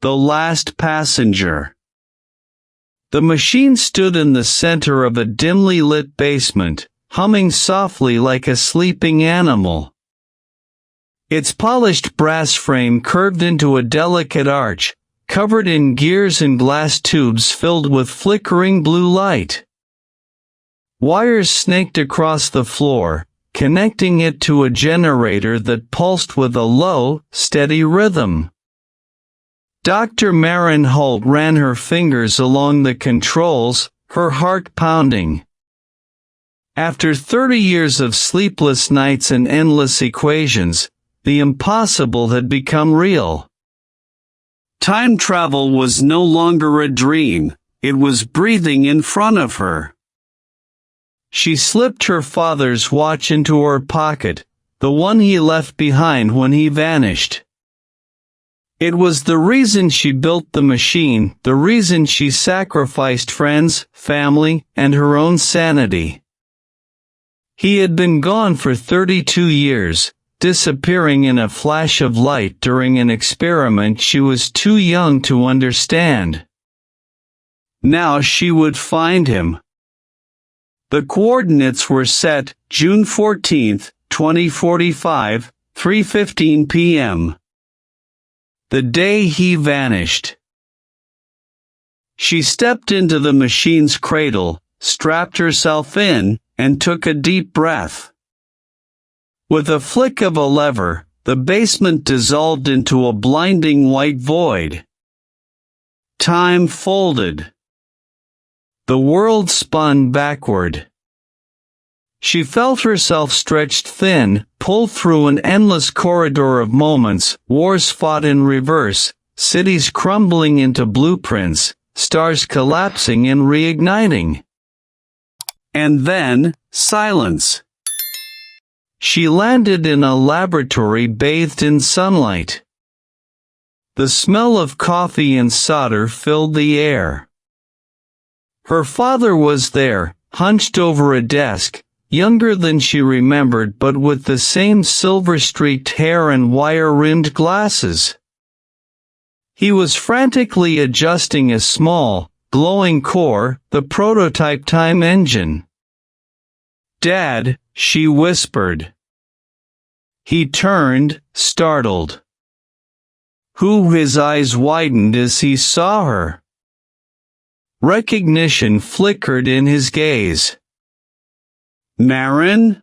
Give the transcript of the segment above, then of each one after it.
The last passenger. The machine stood in the center of a dimly lit basement, humming softly like a sleeping animal. Its polished brass frame curved into a delicate arch, covered in gears and glass tubes filled with flickering blue light. Wires snaked across the floor, connecting it to a generator that pulsed with a low, steady rhythm. Dr. Marin Holt ran her fingers along the controls, her heart pounding. After 30 years of sleepless nights and endless equations, the impossible had become real. Time travel was no longer a dream, it was breathing in front of her. She slipped her father's watch into her pocket, the one he left behind when he vanished. It was the reason she built the machine, the reason she sacrificed friends, family, and her own sanity. He had been gone for 32 years, disappearing in a flash of light during an experiment she was too young to understand. Now she would find him. The coordinates were set, June 14, 2045, 3:15 p.m. The day he vanished. She stepped into the machine's cradle, strapped herself in, and took a deep breath. With a flick of a lever, the basement dissolved into a blinding white void. Time folded. The world spun backward. She felt herself stretched thin, pulled through an endless corridor of moments, wars fought in reverse, cities crumbling into blueprints, stars collapsing and reigniting. And then, silence. She landed in a laboratory bathed in sunlight. The smell of coffee and solder filled the air. Her father was there, hunched over a desk, younger than she remembered but with the same silver-streaked hair and wire-rimmed glasses. He was frantically adjusting a small, glowing core, the prototype time engine. "Dad," she whispered. He turned, startled. His eyes widened as he saw her. Recognition flickered in his gaze. "Marin?"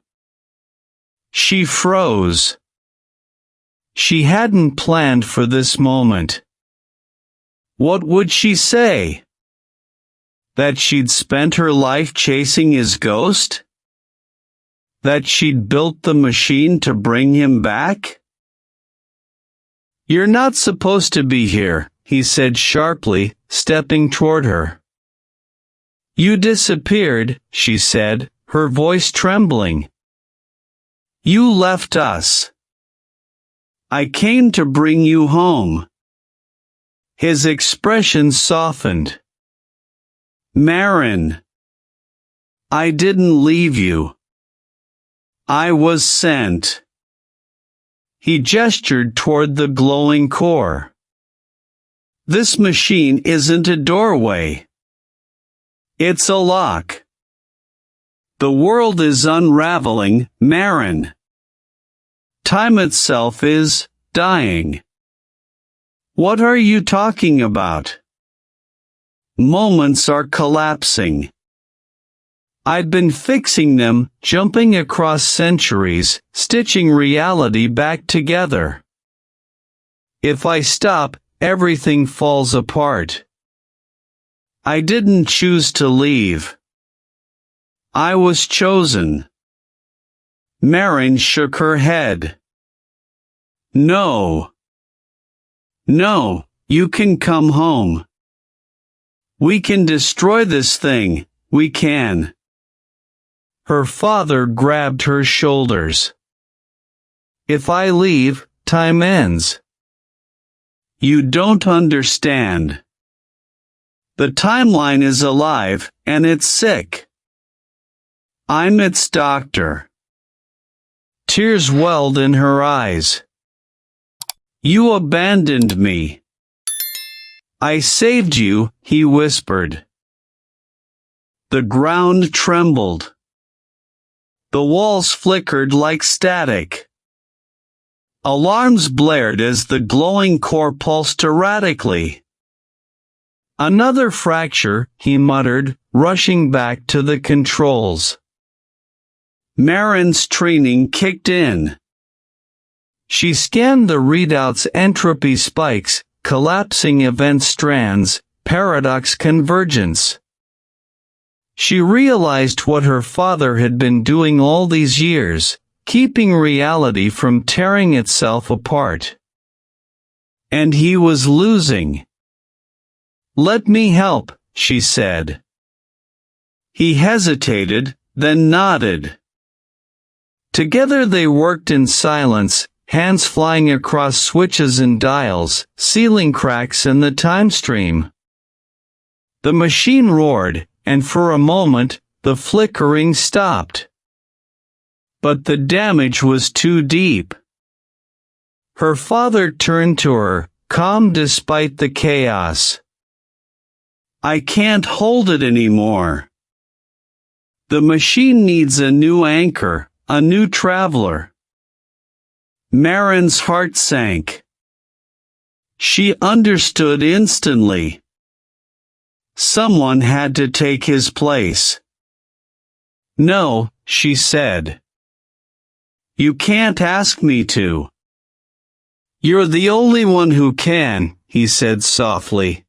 She froze. She hadn't planned for this moment. What would she say? That she'd spent her life chasing his ghost? That she'd built the machine to bring him back? "You're not supposed to be here," he said sharply, stepping toward her. "You disappeared," she said, her voice trembling. "You left us. I came to bring you home." His expression softened. "Marin, I didn't leave you. I was sent." He gestured toward the glowing core. "This machine isn't a doorway. It's a lock. The world is unraveling, Marin. Time itself is dying." "What are you talking about?" "Moments are collapsing. I'd been fixing them, jumping across centuries, stitching reality back together. If I stop, everything falls apart. I didn't choose to leave. I was chosen." Marin shook her head. "No. No, you can come home. We can destroy this thing, we can." Her father grabbed her shoulders. "If I leave, time ends." "You don't understand. The timeline is alive, and it's sick. I'm its doctor." Tears welled in her eyes. "You abandoned me. I saved you, he whispered. The ground trembled. The walls flickered like static. Alarms blared as the glowing core pulsed erratically. Another fracture, he muttered, rushing back to the controls. Marin's training kicked in. She scanned the readout's entropy spikes, collapsing event strands, paradox convergence. She realized what her father had been doing all these years, keeping reality from tearing itself apart. And he was losing. Let me help, she said. He hesitated, then nodded. Together they worked in silence, hands flying across switches and dials, sealing cracks in the time stream. The machine roared, and for a moment, the flickering stopped. But the damage was too deep. Her father turned to her, calm despite the chaos. I can't hold it anymore. The machine needs a new anchor, a new traveler. Marin's heart sank. She understood instantly. Someone had to take his place. No, she said. You can't ask me to. You're the only one who can, he said softly.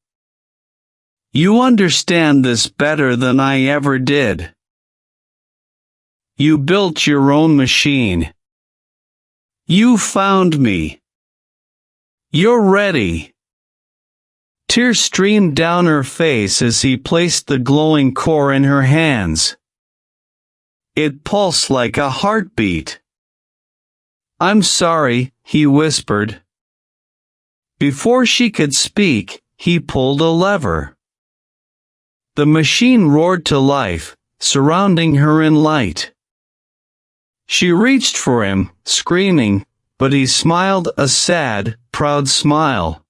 You understand this better than I ever did. You built your own machine. You found me. You're ready. Tears streamed down her face as he placed the glowing core in her hands. It pulsed like a heartbeat. I'm sorry, he whispered. Before she could speak, he pulled a lever. The machine roared to life, surrounding her in light. She reached for him, screaming, but he smiled a sad, proud smile.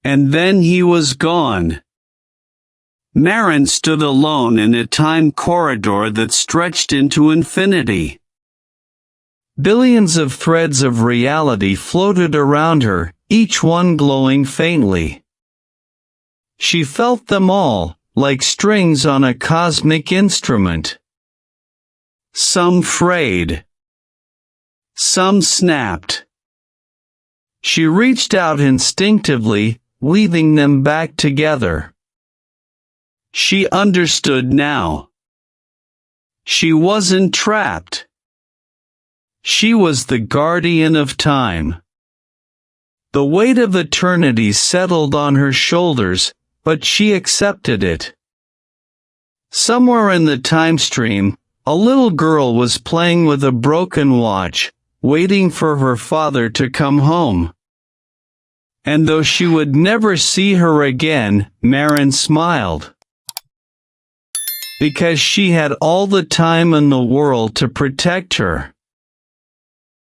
And then he was gone. Marin stood alone in a time corridor that stretched into infinity. Billions of threads of reality floated around her, each one glowing faintly. She felt them all, like strings on a cosmic instrument. Some frayed. Some snapped. She reached out instinctively, weaving them back together. She understood now. She wasn't trapped. She was the guardian of time. The weight of eternity settled on her shoulders, but she accepted it. Somewhere in the time stream, a little girl was playing with a broken watch, waiting for her father to come home. And though she would never see her again, Marin smiled. Because she had all the time in the world to protect her.